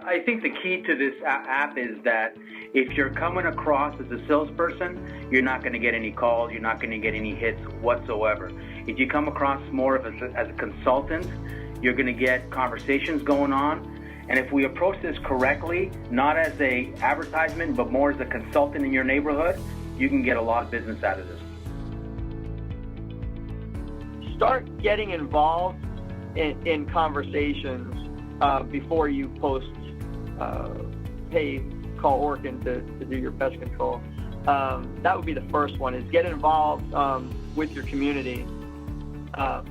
I think the key to this app is that if you're coming across as a salesperson, you're not going to get any calls, you're not going to get any hits whatsoever. If you come across more of as a consultant, you're going to get conversations going on. And if we approach this correctly, not as a advertisement, but more as a consultant in your neighborhood, you can get a lot of business out of this. Start getting involved in conversations before you post, hey, call Orkin to do your pest control. That would be the first one, is get involved with your community,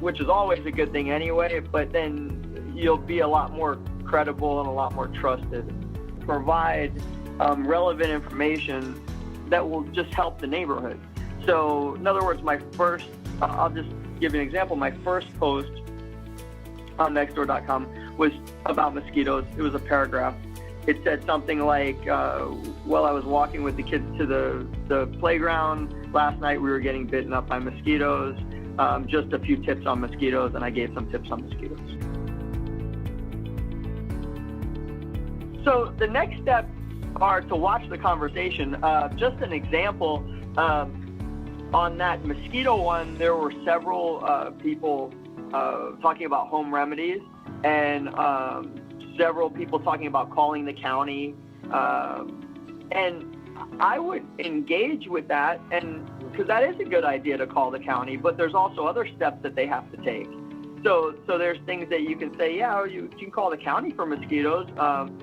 which is always a good thing anyway, but then you'll be a lot more credible and a lot more trusted. Provide relevant information that will just help the neighborhood. So in other words, I'll just give you an example. My first post on Nextdoor.com was about mosquitoes. It was a paragraph. It said something like, well, I was walking with the kids to the playground. Last night we were getting bitten up by mosquitoes. Just a few tips on mosquitoes, and I gave some tips on mosquitoes. So the next steps are to watch the conversation. Just an example, on that mosquito one, there were several people talking about home remedies, and several people talking about calling the county. And I would engage with that, and because that is a good idea to call the county, but there's also other steps that they have to take. So there's things that you can say, yeah, you can call the county for mosquitoes,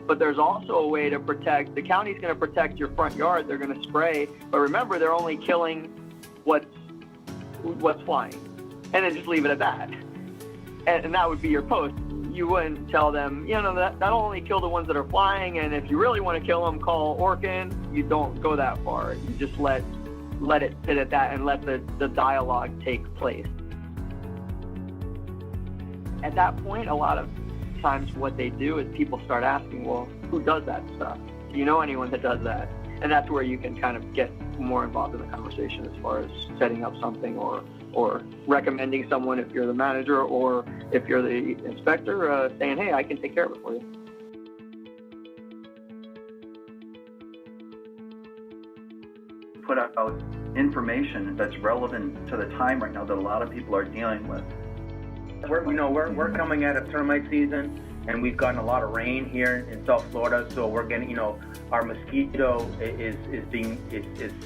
but there's also a way to protect. The county's going to protect your front yard. They're going to spray, but remember, they're only killing what's flying, and then just leave it at that. And that would be your post. You wouldn't tell them, that'll only kill the ones that are flying, and if you really want to kill them, call Orkin. You don't go that far. You just let it sit at that and let the dialogue take place. At that point, a lot of times what they do is people start asking, well, who does that stuff? Do you know anyone that does that? And that's where you can kind of get more involved in the conversation as far as setting up something or recommending someone if you're the manager, or if you're the inspector, saying, hey, I can take care of it for you. Put out information that's relevant to the time right now that a lot of people are dealing with. We're coming out of termite season, and we've gotten a lot of rain here in South Florida, so we're getting, our mosquito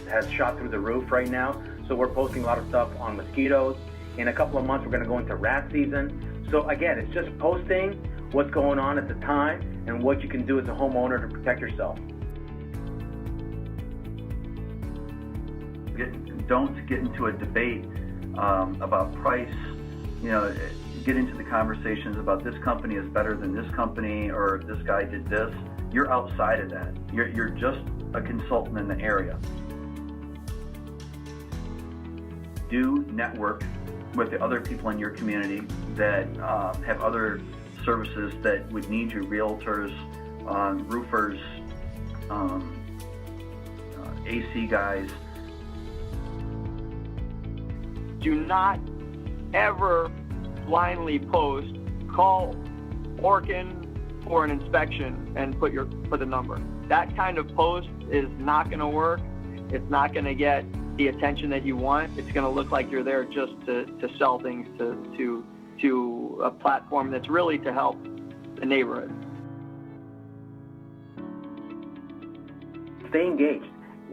has shot through the roof right now. So we're posting a lot of stuff on mosquitoes. In a couple of months, we're going to go into rat season. So again, it's just posting what's going on at the time and what you can do as a homeowner to protect yourself. Don't get into a debate about price. Get into the conversations about this company is better than this company, or this guy did this. You're outside of that. You're just a consultant in the area. Do network with the other people in your community that have other services that would need you: realtors, roofers, AC guys. Do not ever blindly post, call Orkin for an inspection and put the number. That kind of post is not going to work. It's not going to get the attention that you want. It's going to look like you're there just to sell things to a platform that's really to help the neighborhood. Stay engaged.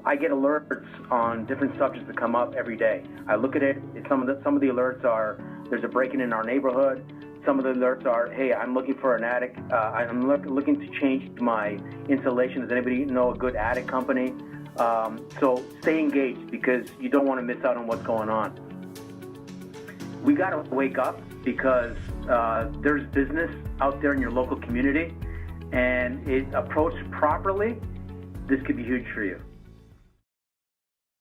I get alerts on different subjects that come up every day. I look at it. Some of the alerts are, there's a break-in in our neighborhood. Some of the alerts are, hey, I'm looking for an attic. I'm looking to change my insulation. Does anybody know a good attic company? So stay engaged, because you don't want to miss out on what's going on. We got to wake up, because there's business out there in your local community, and it approached properly, this could be huge for you.